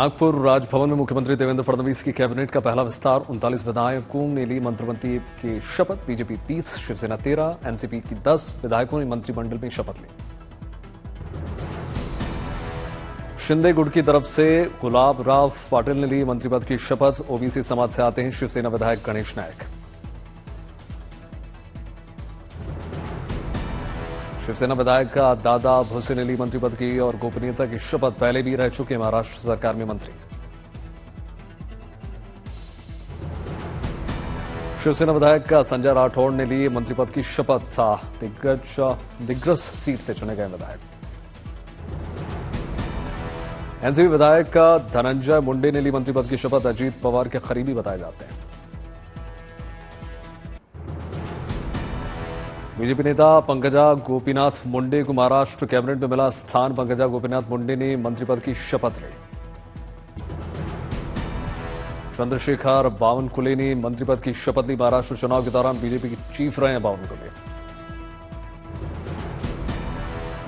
नागपुर राजभवन में मुख्यमंत्री देवेंद्र फडणवीस की कैबिनेट का पहला विस्तार। 39 विधायकों ने ली मंत्रिमंडल की शपथ। बीजेपी 30, शिवसेना 13, एनसीपी की 10 विधायकों ने मंत्रिमंडल में शपथ ली। शिंदे गुट की तरफ से गुलाब राव पाटिल ने ली मंत्रिपद की शपथ। ओबीसी समाज से आते हैं शिवसेना विधायक गणेश नायक। शिवसेना विधायक का दादा भुसे ने ली मंत्रिपद की और गोपनीयता की शपथ। पहले भी रह चुके महाराष्ट्र सरकार में मंत्री। शिवसेना विधायक का संजय राठौड़ ने ली मंत्रिपद की शपथ। दिग्रज सीट से चुने गए विधायक। एनसीपी विधायक का धनंजय मुंडे ने ली मंत्रिपद की शपथ। अजीत पवार के करीबी बताए जाते हैं। बीजेपी नेता पंकजा गोपीनाथ मुंडे को महाराष्ट्र कैबिनेट में मिला स्थान। पंकजा गोपीनाथ मुंडे ने मंत्रिपद की शपथ ली। चंद्रशेखर बावनकुले ने मंत्रिपद की शपथ ली। महाराष्ट्र चुनाव के दौरान बीजेपी के चीफ रहे हैं बावनकुले।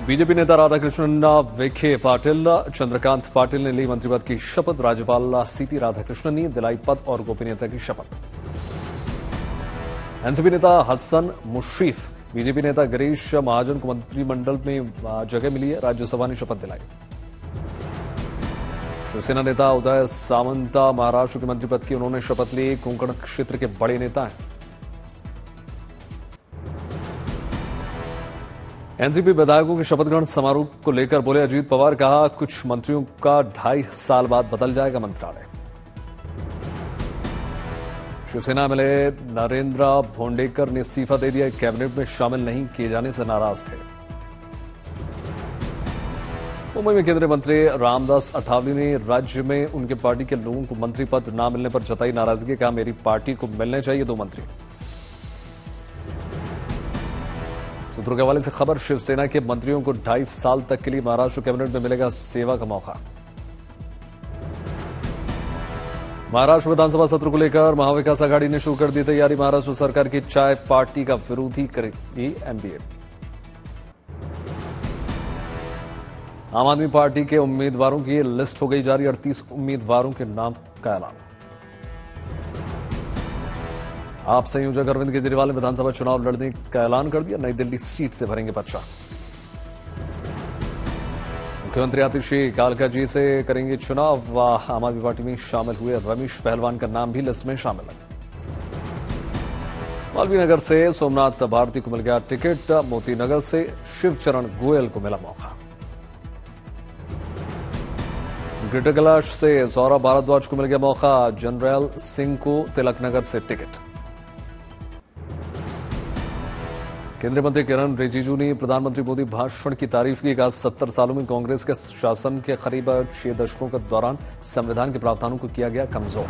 बीजेपी नेता राधाकृष्णन विखे पाटिल, चंद्रकांत पाटिल ने ली मंत्रिपद की शपथ। राज्यपाल सीपी राधाकृष्णन ने दिलाई पद और गोपनीयता की शपथ। एनसीपी नेता हसन मुश्रीफ, बीजेपी नेता गिरीश महाजन को मंत्रिमंडल में जगह मिली है। राज्यसभा ने शपथ दिलाई। शिवसेना नेता उदय सामंत महाराष्ट्र के मंत्रिपद की उन्होंने शपथ ली। कोंकण क्षेत्र के बड़े नेता हैं। एनसीपी विधायकों के शपथ ग्रहण समारोह को लेकर बोले अजीत पवार, कहा कुछ मंत्रियों का 2.5 साल बाद बदल जाएगा मंत्रालय। शिवसेना एमएलए नरेंद्र भोंडेकर ने इस्तीफा दे दिया। कैबिनेट में शामिल नहीं किए जाने से नाराज थे। मुंबई में केंद्रीय मंत्री रामदास अठावले ने राज्य में उनके पार्टी के लोगों को मंत्री पद न मिलने पर जताई नाराजगी। कहा मेरी पार्टी को मिलने चाहिए 2 मंत्री। सूत्रों के हवाले से खबर, शिवसेना के मंत्रियों को 2.5 साल तक के लिए महाराष्ट्र कैबिनेट में मिलेगा सेवा का मौका। महाराष्ट्र विधानसभा सत्र को लेकर महाविकास आघाड़ी ने शुरू कर दी तैयारी। महाराष्ट्र सरकार की चाय पार्टी का विरोधी करेगी एमबीए। आम आदमी पार्टी के उम्मीदवारों की लिस्ट हो गई जारी। 38 उम्मीदवारों के नाम का ऐलान। आप संयोजक अरविंद केजरीवाल ने विधानसभा चुनाव लड़ने का ऐलान कर दिया। नई दिल्ली सीट से भरेंगे पर्चा। मुख्यमंत्री आतिशी कालका जी से करेंगे चुनाव। आम आदमी पार्टी में शामिल हुए रमेश पहलवान का नाम भी लिस्ट में शामिल है। मालवीय नगर से सोमनाथ भारती को मिल गया टिकट। मोती नगर से शिवचरण गोयल को मिला मौका। ग्रेटर कैलाश से सौरभ भारद्वाज को मिल गया मौका। जनरल सिंह को तिलक नगर से टिकट। केंद्रीय मंत्री किरण रिजिजू ने प्रधानमंत्री मोदी भाषण की तारीफ की। कहा 70 सालों में कांग्रेस के शासन के करीब 6 दशकों के दौरान संविधान के प्रावधानों को किया गया कमजोर।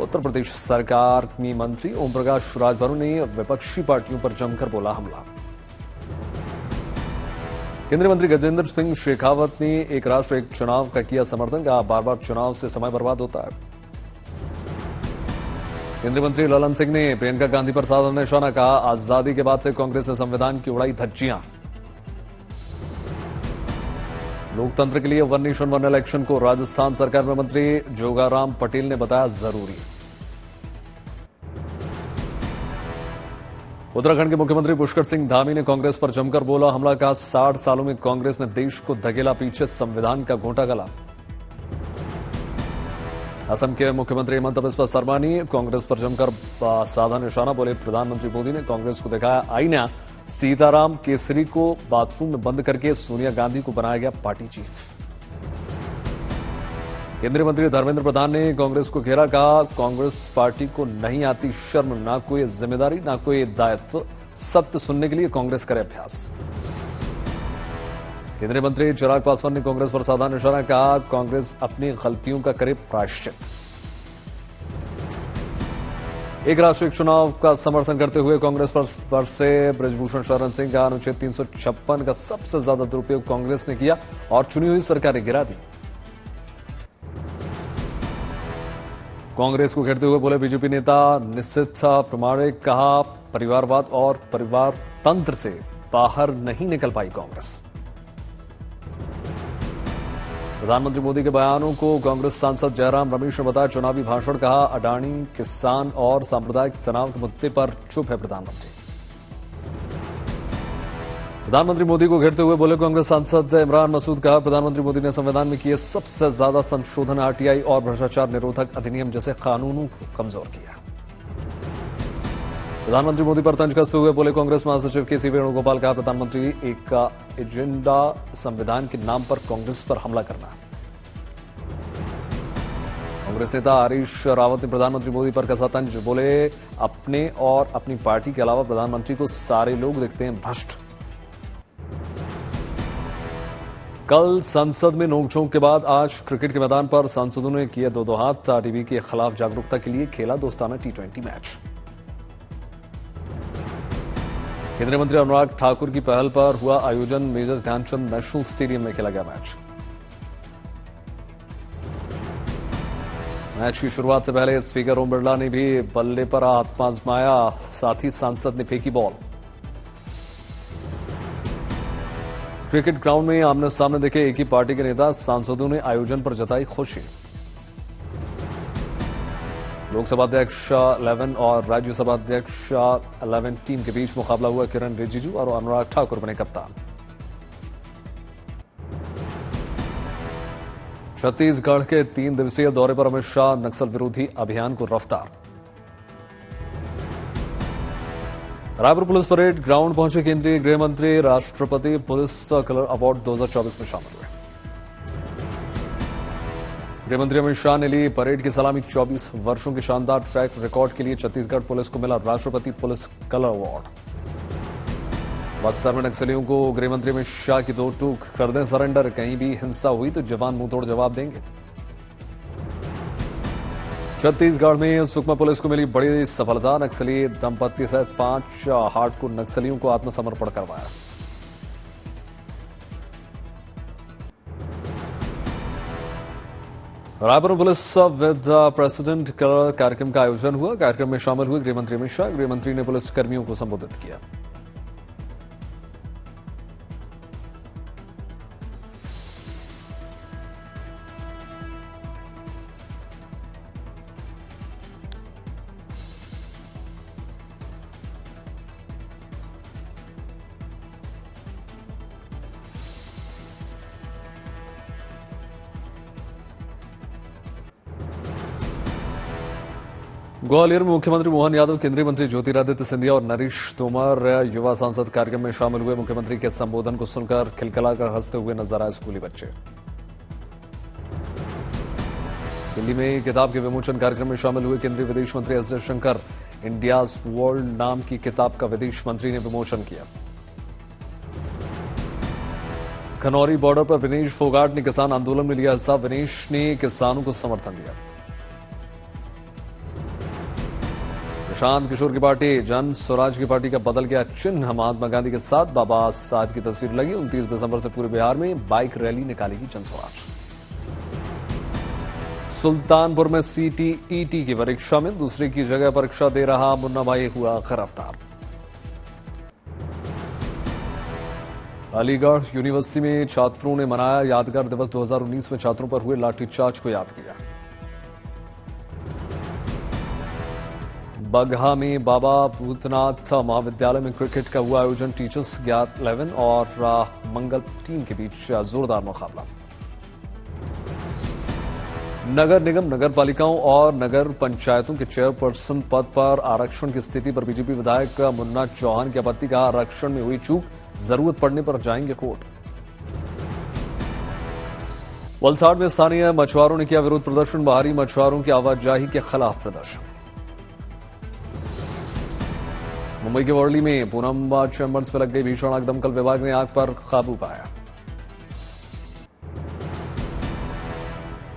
उत्तर प्रदेश सरकार में मंत्री ओम प्रकाश राजभर ने विपक्षी पार्टियों पर जमकर बोला हमला। केंद्रीय मंत्री गजेंद्र सिंह शेखावत ने एक राष्ट्र एक चुनाव का किया समर्थन। कहा बार बार चुनाव से समय बर्बाद होता है। केंद्रीय मंत्री ललन सिंह ने प्रियंका गांधी पर साधा निशाना। कहा आजादी के बाद से कांग्रेस ने संविधान की उड़ाई धज्जियां। लोकतंत्र के लिए 1 नेशन 1 इलेक्शन को राजस्थान सरकार में मंत्री जोगाराम पटेल ने बताया जरूरी। उत्तराखंड के मुख्यमंत्री पुष्कर सिंह धामी ने कांग्रेस पर जमकर बोला हमला। कहा 60 सालों में कांग्रेस ने देश को धकेला पीछे, संविधान का घोंटा गला। असम के मुख्यमंत्री हेमंत बिस्वा शर्मा ने कांग्रेस पर जमकर साधा निशाना। बोले प्रधानमंत्री मोदी ने कांग्रेस को दिखाया आईना। सीताराम केसरी को बाथरूम में बंद करके सोनिया गांधी को बनाया गया पार्टी चीफ। केंद्रीय मंत्री धर्मेंद्र प्रधान ने कांग्रेस को घेरा। कहा कांग्रेस पार्टी को नहीं आती शर्म, ना कोई जिम्मेदारी, ना कोई दायित्व। सत्य सुनने के लिए कांग्रेस करे अभ्यास। केंद्रीय मंत्री चिराग पासवान ने कांग्रेस पर साधा निशाना। कहा कांग्रेस अपनी गलतियों का करे प्रायश्चित। एक राष्ट्र एक चुनाव का समर्थन करते हुए कांग्रेस पर से ब्रजभूषण शरण सिंह का अनुच्छेद 356 का सबसे ज्यादा दुरुपयोग कांग्रेस ने किया और चुनी हुई सरकारें गिरा दी। कांग्रेस को घेरते हुए बोले बीजेपी नेता निश्चित प्रमाणिक। कहा परिवारवाद और परिवार तंत्र से बाहर नहीं निकल पाई कांग्रेस। प्रधानमंत्री मोदी के बयानों को कांग्रेस सांसद जयराम रमेश ने बताया चुनावी भाषण। कहा अडानी, किसान और सांप्रदायिक तनाव के मुद्दे पर चुप है प्रधानमंत्री। प्रधानमंत्री मोदी को घेरते हुए बोले कांग्रेस सांसद इमरान मसूद। कहा प्रधानमंत्री मोदी ने संविधान में किए सबसे ज्यादा संशोधन आरटीआई और भ्रष्टाचार निरोधक अधिनियम जैसे कानूनों को कमजोर किया। प्रधानमंत्री मोदी पर तंज कसते हुए बोले कांग्रेस महासचिव के सी वेणुगोपाल। कहा प्रधानमंत्री एक का एजेंडा संविधान के नाम पर कांग्रेस पर हमला करना। कांग्रेस नेता हरीश रावत ने प्रधानमंत्री मोदी पर कसा तंज। बोले अपने और अपनी पार्टी के अलावा प्रधानमंत्री को सारे लोग दिखते हैं भ्रष्ट। कल संसद में नोकझोंक के बाद आज क्रिकेट के मैदान पर सांसदों ने किए दो हाथ। टीबी के खिलाफ जागरूकता के लिए खेला दोस्ताना टी20 मैच। केंद्रीय मंत्री अनुराग ठाकुर की पहल पर हुआ आयोजन। मेजर ध्यानचंद नेशनल स्टेडियम में खेला गया मैच की शुरुआत से पहले स्पीकर ओम बिरला ने भी बल्ले पर हाथ आजमाया। साथ ही सांसद ने फेंकी बॉल। क्रिकेट ग्राउंड में आमने सामने देखे एक ही पार्टी के नेता। सांसदों ने आयोजन पर जताई खुशी। लोकसभा अध्यक्ष 11 और राज्यसभा अध्यक्ष 11 टीम के बीच मुकाबला हुआ। किरण रिजिजू और अनुराग ठाकुर बने कप्तान। छत्तीसगढ़ के 3 दिवसीय दौरे पर अमित शाह। नक्सल विरोधी अभियान को रफ्तार। रायपुर पुलिस परेड ग्राउंड पहुंचे केंद्रीय गृह मंत्री। राष्ट्रपति पुलिस कलर अवार्ड 2024 में शामिल हुए। गृहमंत्री अमित शाह ने ली परेड की सलामी। 24 वर्षों के शानदार ट्रैक रिकॉर्ड के लिए छत्तीसगढ़ पुलिस को मिला राष्ट्रपति पुलिस कलर अवार्ड। बस्तर में नक्सलियों को गृहमंत्री अमित शाह की दो टूक। कर दें सरेंडर, कहीं भी हिंसा हुई तो जवान मुंहतोड़ जवाब देंगे। छत्तीसगढ़ में सुकमा पुलिस को मिली बड़ी सफलता। नक्सली दंपत्ति सहित 5 हार्डकोर नक्सलियों को आत्मसमर्पण करवाया। Raipur police with president colour कार्यक्रम का आयोजन हुआ। कार्यक्रम में शामिल हुए गृहमंत्री अमित शाह। गृहमंत्री ने पुलिस कर्मियों को संबोधित किया। ग्वालियर में मुख्यमंत्री मोहन यादव, केंद्रीय मंत्री ज्योतिरादित्य सिंधिया और नरेश तोमर युवा सांसद कार्यक्रम में शामिल हुए। मुख्यमंत्री के संबोधन को सुनकर खिलखिलाकर हंसते हुए नजर आए स्कूली बच्चे। दिल्ली में किताब के विमोचन कार्यक्रम में शामिल हुए केंद्रीय विदेश मंत्री एस जयशंकर। इंडियाज वर्ल्ड नाम की किताब का विदेश मंत्री ने विमोचन किया। खनौरी बॉर्डर पर विनेश फोगाट ने किसान आंदोलन में लिया हिस्सा। विनेश ने किसानों को समर्थन दिया। प्रशांत किशोर की पार्टी जन स्वराज की पार्टी का बदल गया चिन्ह। महात्मा गांधी के साथ बाबा साहब की तस्वीर लगी। 29 दिसंबर से पूरे बिहार में बाइक रैली निकालेगी जन स्वराज। सुल्तानपुर में सीटीईटी की परीक्षा में दूसरे की जगह परीक्षा दे रहा मुन्ना भाई हुआ गिरफ्तार। अलीगढ़ यूनिवर्सिटी में छात्रों ने मनाया यादगार दिवस। 2019 में छात्रों पर हुए लाठीचार्ज को याद किया। बगहा में बाबा भूतनाथ महाविद्यालय में क्रिकेट का हुआ आयोजन। टीचर्स 11 और मंगल टीम के बीच जोरदार मुकाबला। नगर निगम, नगर पालिकाओं और नगर पंचायतों के चेयरपर्सन पद पर आरक्षण की स्थिति पर बीजेपी विधायक मुन्ना चौहान की आपत्ति। कहा आरक्षण में हुई चूक, जरूरत पड़ने पर जाएंगे कोर्ट। वलसाड़ में स्थानीय मछुआरों ने किया विरोध प्रदर्शन। बाहरी मछुआरों की आवाजाही के खिलाफ प्रदर्शन। मुंबई के वर्ली में पूनम चैम्बर्स में लग गई भीषण आग। दमकल विभाग ने आग पर काबू पाया।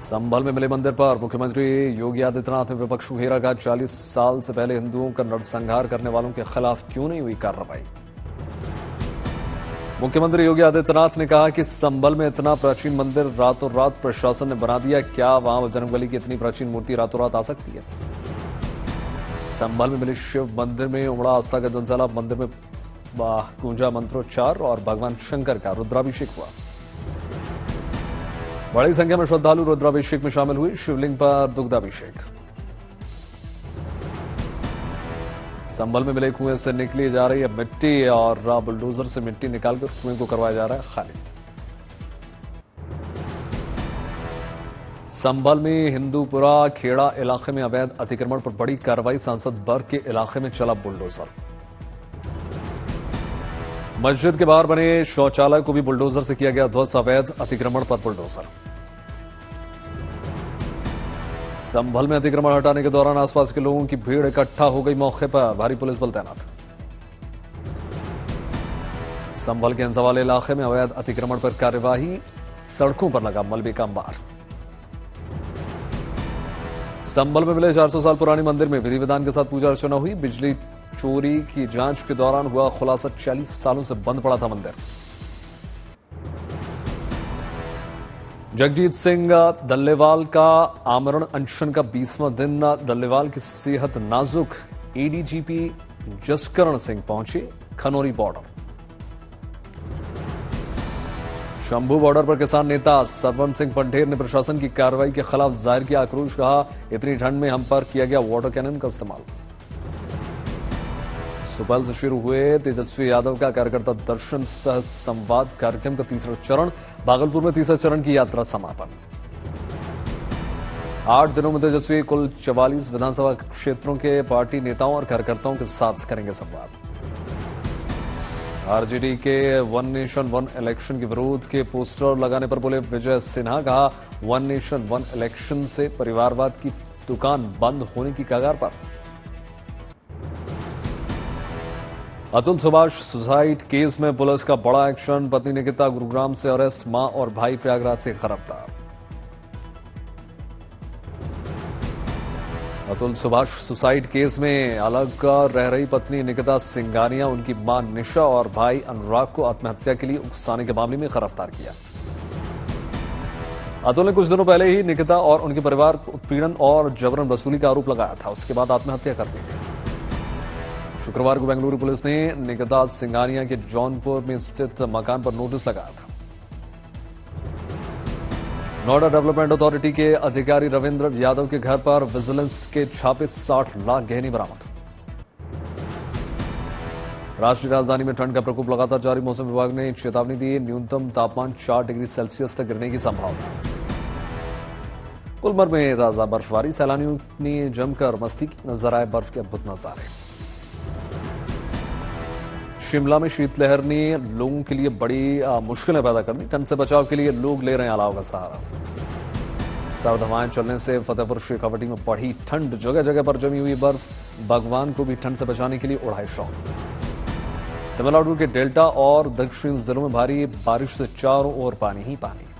संभल में मिले मंदिर पर मुख्यमंत्री योगी आदित्यनाथ ने विपक्ष को घेरा। कहा 40 साल से पहले हिंदुओं का नरसंहार करने वालों के खिलाफ क्यों नहीं हुई कार्रवाई। मुख्यमंत्री योगी आदित्यनाथ ने कहा कि संभल में इतना प्राचीन मंदिर रातों रात प्रशासन ने बना दिया। क्या वहां बजरंगबली की इतनी प्राचीन मूर्ति रातों रात आ सकती है। संभल में मिले शिव मंदिर में उमड़ा आस्था का जनसैलाब। मंदिर में गूंजा मंत्रोच्चार और भगवान शंकर का रुद्राभिषेक हुआ। बड़ी संख्या में श्रद्धालु रुद्राभिषेक में शामिल हुए, शिवलिंग पर दुग्धाभिषेक। संभल में मिले कुएं से निकली जा रही है मिट्टी और बुलडोजर से मिट्टी निकालकर कुएं को करवाया जा रहा है खाली। संभल में हिंदूपुरा खेड़ा इलाके में अवैध अतिक्रमण पर बड़ी कार्रवाई, सांसद बर्ग के इलाके में चला बुलडोजर। मस्जिद के बाहर बने शौचालय को भी बुलडोजर से किया गया ध्वस्त, अवैध अतिक्रमण पर बुलडोजर। संभल में अतिक्रमण हटाने के दौरान आसपास के लोगों की भीड़ इकट्ठा हो गई, मौके पर भारी पुलिस बल तैनात। संभल के हंसा वाले इलाके में अवैध अतिक्रमण पर कार्यवाही, सड़कों पर लगा मलबे का अंबार। संभल में मिले 400 साल पुराने मंदिर में विधि विधान के साथ पूजा अर्चना हुई। बिजली चोरी की जांच के दौरान हुआ खुलासा, 40 सालों से बंद पड़ा था मंदिर। जगजीत सिंह दल्लेवाल का आमरण अनशन का 20वां दिन, दल्लेवाल की सेहत नाजुक, एडीजीपी जसकरण सिंह पहुंचे खनौरी बॉर्डर। शंभू बॉर्डर पर किसान नेता सरवन सिंह पंढेर ने प्रशासन की कार्रवाई के खिलाफ जाहिर किया आक्रोश, कहा इतनी ठंड में हम पर किया गया वाटर कैनन का इस्तेमाल। सुपौल से शुरू हुए तेजस्वी यादव का कार्यकर्ता दर्शन सह संवाद कार्यक्रम का तीसरा चरण, भागलपुर में तीसरे चरण की यात्रा समापन। 8 दिनों में तेजस्वी कुल 44 विधानसभा क्षेत्रों के पार्टी नेताओं और कार्यकर्ताओं के साथ करेंगे संवाद। आरजेडी के वन नेशन वन इलेक्शन के विरोध के पोस्टर लगाने पर बोले विजय सिन्हा, कहा वन नेशन वन इलेक्शन से परिवारवाद की दुकान बंद होने की कगार पर। अतुल सुभाष सुसाइड केस में पुलिस का बड़ा एक्शन, पत्नी निकिता गुरुग्राम से अरेस्ट, मां और भाई प्रयागराज से गिरफ्तार। अतुल सुभाष सुसाइड केस में अलग रह रही पत्नी निकिता सिंघानिया, उनकी मां निशा और भाई अनुराग को आत्महत्या के लिए उकसाने के मामले में गिरफ्तार किया। अतुल ने कुछ दिनों पहले ही निकिता और उनके परिवार पर उत्पीड़न और जबरन वसूली का आरोप लगाया था, उसके बाद आत्महत्या कर ली थी। शुक्रवार को बेंगलुरु पुलिस ने निकिता सिंघानिया के जौनपुर में स्थित मकान पर नोटिस लगाया था। नोएडा डेवलपमेंट अथॉरिटी के अधिकारी रविंद्र यादव के घर पर विजिलेंस के छापे, 60 लाख गहने बरामद। राष्ट्रीय राजधानी में ठंड का प्रकोप लगातार जारी, मौसम विभाग ने चेतावनी दी, न्यूनतम तापमान 4 डिग्री सेल्सियस तक गिरने की संभावना। गुलमर्ग में ताजा बर्फबारी, सैलानियों ने जमकर मस्ती की, नजर आए बर्फ के अद्भुत नजारे। शिमला में शीतलहर ने लोगों के लिए बड़ी मुश्किलें पैदा कर दी, ठंड से बचाव के लिए लोग ले रहे हैं अलाव का सहारा। सर्द हवाएं चलने से फतेहपुर शेखावटी में बढ़ी ठंड, जगह जगह पर जमी हुई बर्फ, बागवान को भी ठंड से बचाने के लिए उड़ाए शौक। तमिलनाडु के डेल्टा और दक्षिण जिलों में भारी बारिश से चारों ओर पानी ही पानी।